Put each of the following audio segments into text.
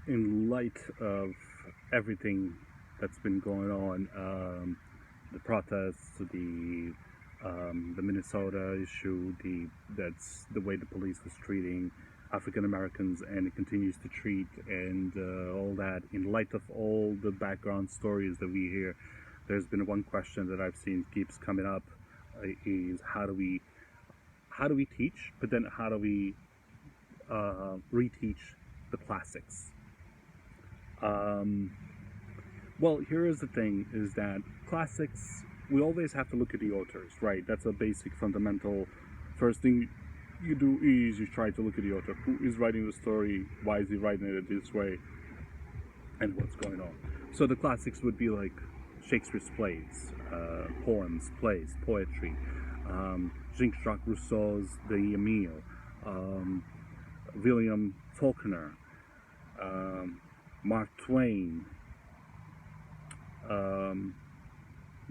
In light of everything that's been going on, the protests, the Minnesota issue, that's the way the police was treating African Americans, and it continues to treat, and all that. In light of all the background stories that we hear, there's been one question that I've seen keeps coming up: is how do we teach, but then how do we reteach the classics? Um, well, here is the thing: is that classics, we always have to look at the authors, right? That's a basic, fundamental. First thing you do is you try to look at the author. Who is writing the story? Why is he writing it this way? And what's going on? So the classics would be like Shakespeare's plays, poems, plays, poetry, Jean-Jacques Rousseau's The Emile, um, William Faulkner, Mark Twain, um,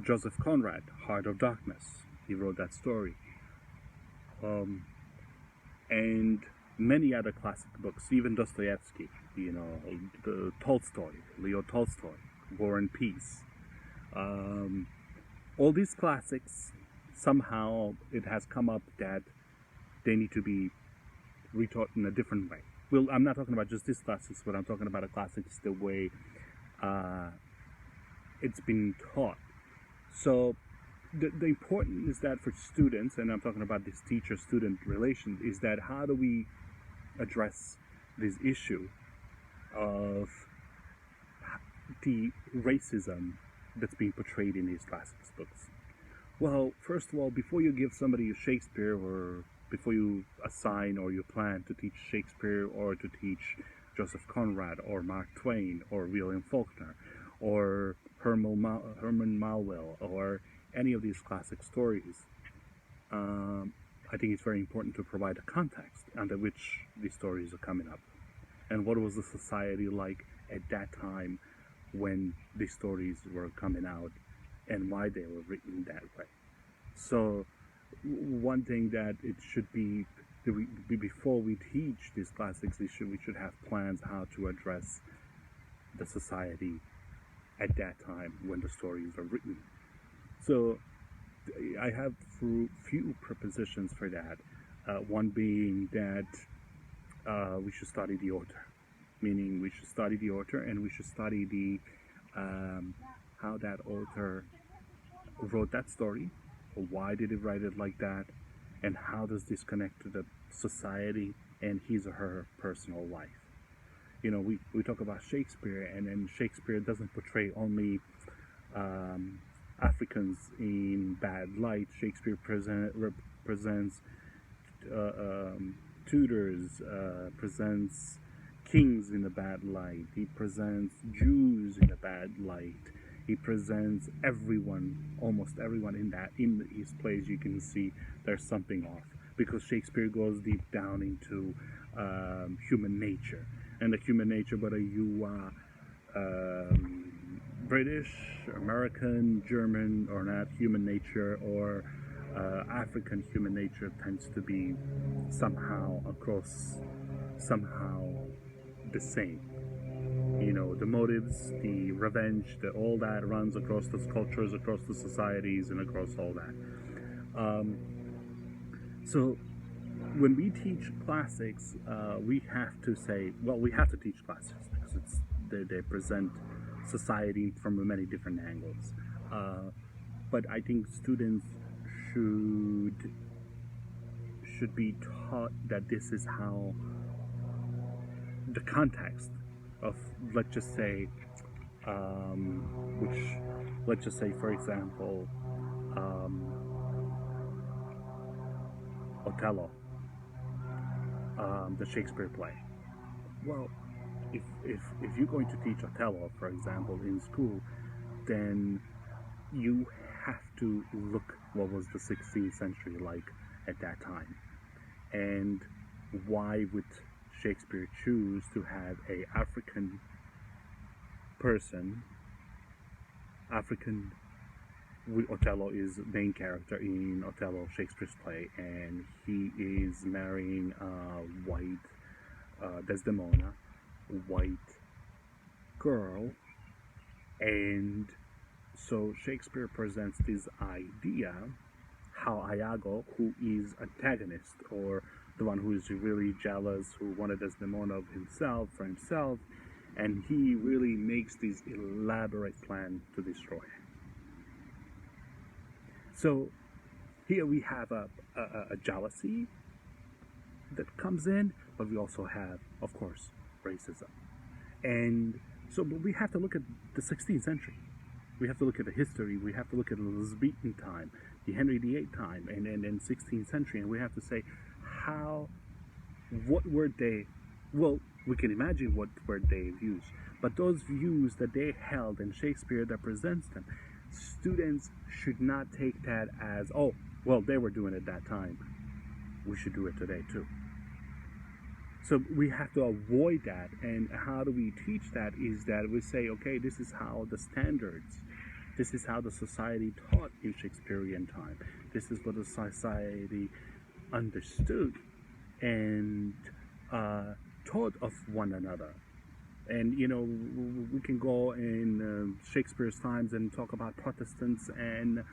Joseph Conrad, Heart of Darkness. He wrote that story. Um, and many other classic books, even Dostoevsky, the Tolstoy, Leo Tolstoy, War and Peace. All these classics, somehow it has come up that they need to be retaught in a different way. Well, I'm not talking about just these classics, but I'm talking about the classics the way uh, it's been taught. So the important is that for students, and I'm talking about this teacher-student relation, is that how do we address this issue of the racism that's being portrayed in these classics books? Well, first of all, before you give somebody a Shakespeare, or before you assign or you plan to teach Shakespeare or to teach Joseph Conrad or Mark Twain or William Faulkner or Herman Melville or any of these classic stories, I think it's very important to provide a context under which these stories are coming up. And what was the society like at that time when these stories were coming out, and why they were written that way. So one thing that it should be, before we teach these classics, we should have plans how to address the society at that time when the stories are written. So I have few propositions for that. One being that we should study the author, meaning we should study the author, and we should study the how that author wrote that story, or why did he write it like that, and how does this connect to the society and his or her personal life. We talk about Shakespeare, and then Shakespeare doesn't portray only Africans in bad light. Shakespeare represents Tudors, presents kings in a bad light. He presents Jews in a bad light. He presents everyone, almost everyone in his plays. You can see there's something off, because Shakespeare goes deep down into human nature, and the human nature, whether you are British, American, German or not, human nature, or African human nature tends to be somehow the same. The motives, the revenge, all that runs across the cultures, across the societies, and across all that. So when we teach classics, we have to say, well, we have to teach classics because they present society from many different angles. But I think students should be taught that this is how the context of, let's just say, for example, Othello, the Shakespeare play. Well, if you're going to teach Othello, for example, in school, then you have to look what was the 16th century like at that time, and why would Shakespeare choose to have a African person, Othello is the main character in Othello, Shakespeare's play, and he is marrying white Desdemona, white girl, and so Shakespeare presents this idea how Iago, who is antagonist, or the one who is really jealous, who wanted Desdemona of himself for himself, and he really makes this elaborate plan to destroy her. So here we have a jealousy that comes in, but we also have, of course, racism. And so but we have to look at the 16th century. We have to look at the history. We have to look at the Elizabethan time, the Henry VIII time, and 16th century, and we have to say what were they, well, we can imagine what were their views, but those views that they held and Shakespeare that presents them, students should not take that as, oh, well, they were doing it that time, we should do it today too. So we have to avoid that. And how do we teach that is that we say, okay, this is how the standards, this is how the society taught in Shakespearean time, this is what the society understood and taught of one another. And we can go in Shakespeare's times and talk about Protestants and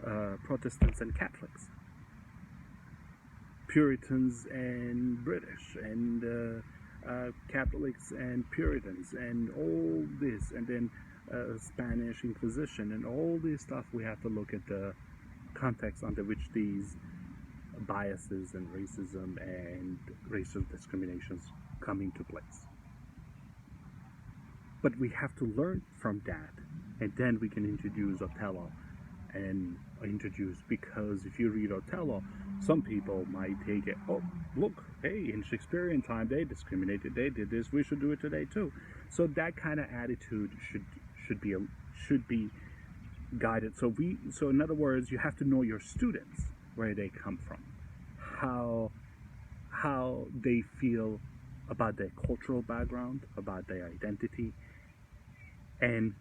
Catholics, Puritans and British, and Catholics and Puritans, and all this, and then Spanish Inquisition, and all this stuff. We have to look at the context under which these biases and racism and racial discriminations come into place. But we have to learn from that, and then we can introduce Othello and because if you read Othello, some people might take it, oh, look, hey, in Shakespearean time they discriminated, they did this, we should do it today too. So that kind of attitude should be guided. So in other words, you have to know your students, where they come from, how they feel about their cultural background, about their identity, and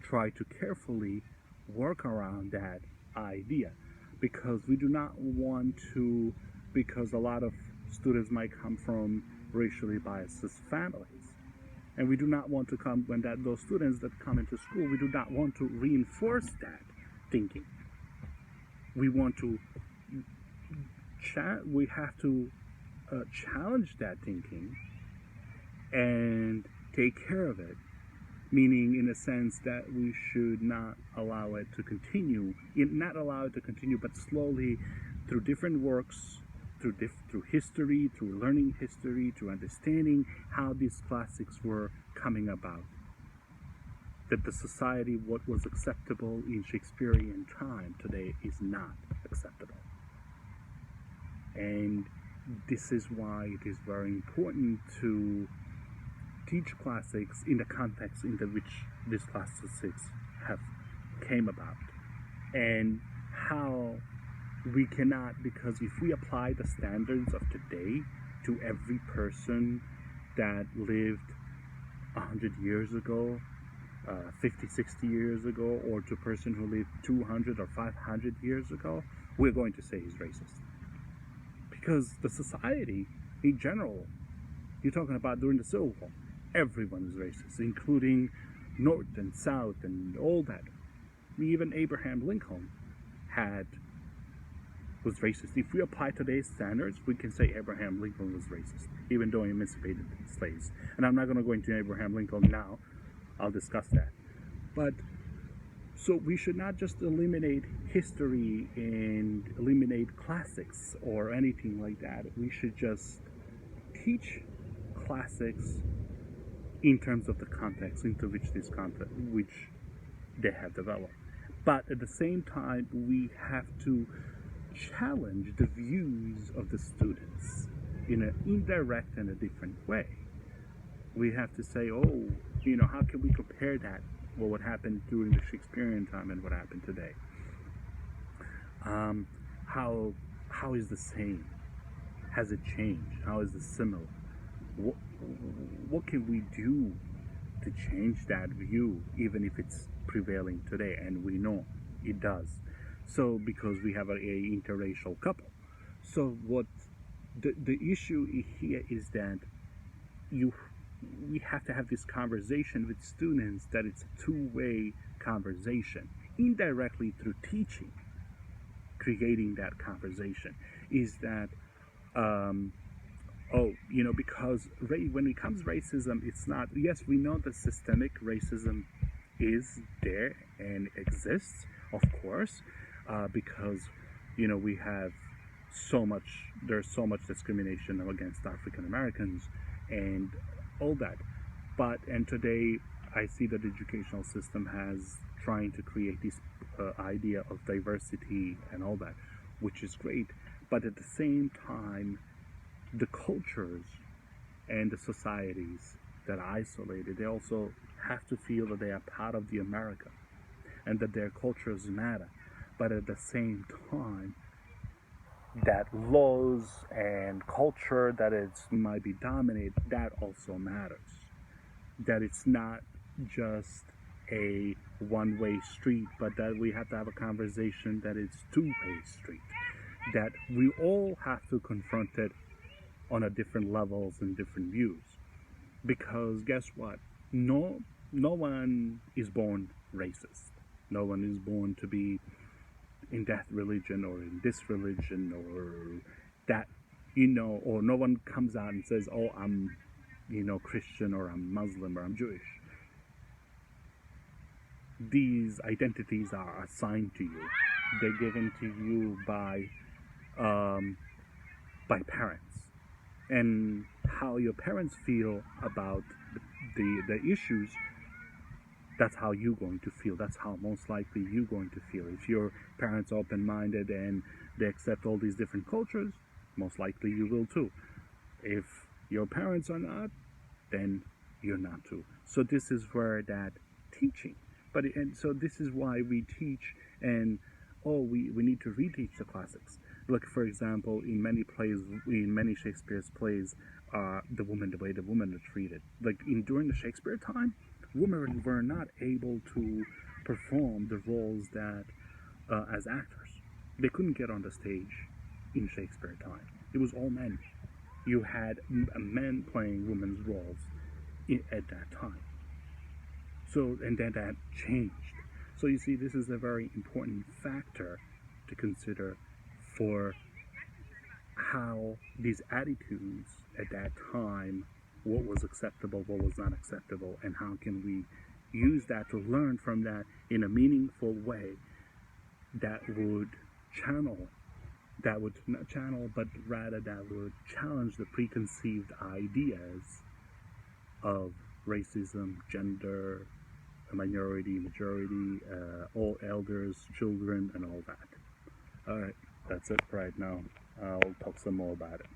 try to carefully work around that idea, because we do not want to, because a lot of students might come from racially biased families, and we do not want to come, when those students that come into school, we do not want to reinforce that thinking. We want to we have to challenge that thinking and take care of it, meaning in a sense that we should not allow it to continue, but slowly, through different works, through history, through learning history, through understanding how these classics were coming about, that the society, what was acceptable in Shakespearean time today is not acceptable. And this is why it is very important to teach classics in the context in which these classics have came about, and how we cannot, because if we apply the standards of today to every person that lived 100 years ago, 50, 60 years ago, or to a person who lived 200 or 500 years ago, we're going to say he's racist. Because the society in general, you're talking about during the Civil War, everyone is racist, including North and South and all that. Even Abraham Lincoln was racist. If we apply today's standards, we can say Abraham Lincoln was racist, even though he emancipated slaves. And I'm not going to go into Abraham Lincoln now. I'll discuss that. But so we should not just eliminate history and eliminate classics or anything like that. We should just teach classics in terms of the context into which which they have developed. But at the same time, we have to challenge the views of the students in an indirect and a different way. We have to say, oh, how can we compare that, well, what happened during the Shakespearean time and what happened today? How is the same? Has it changed? How is it similar? What can we do to change that view, even if it's prevailing today? And we know it does. So because we have an interracial couple. So what the issue here is that we have to have this conversation with students, that it's a two-way conversation, indirectly through teaching, creating that conversation. Is that because when it comes racism, it's not, yes, we know that systemic racism is there and exists, of course, because we have there's so much discrimination against African Americans and all that. And today I see that the educational system has trying to create this idea of diversity and all that, which is great. But at the same time, the cultures and the societies that are isolated, they also have to feel that they are part of the America and that their cultures matter. But at the same time, that laws and culture that might be dominated, that also matters. That it's not just a one-way street, but that we have to have a conversation that it's two-way street. That we all have to confront it on a different levels and different views. Because guess what? No one is born racist. No one is born to be in that religion or in this religion or that, or no one comes out and says, oh, I'm, Christian, or I'm Muslim, or I'm Jewish. These identities are assigned to you. They're given to you by parents. And how your parents feel about the issues, that's how you're going to feel. That's how most likely you're going to feel. If your parents are open-minded and they accept all these different cultures, most likely you will too. If your parents are not, then you're not too. So this is where that teaching. So this is why we teach, and we need to reteach the classics. Look, for example, in many Shakespeare's plays, the way the women are treated. Like during the Shakespeare time, women were not able to perform the roles that as actors. They couldn't get on the stage in Shakespeare time. It was all men. You had men playing women's roles at that time. So, and then that changed. So you see, this is a very important factor to consider for how these attitudes at that time, what was acceptable, what was not acceptable, and how can we use that to learn from that in a meaningful way that would not channel, but rather that would challenge the preconceived ideas of racism, gender, minority, majority, all elders, children, and all that. All right, that's it right now. I'll talk some more about it.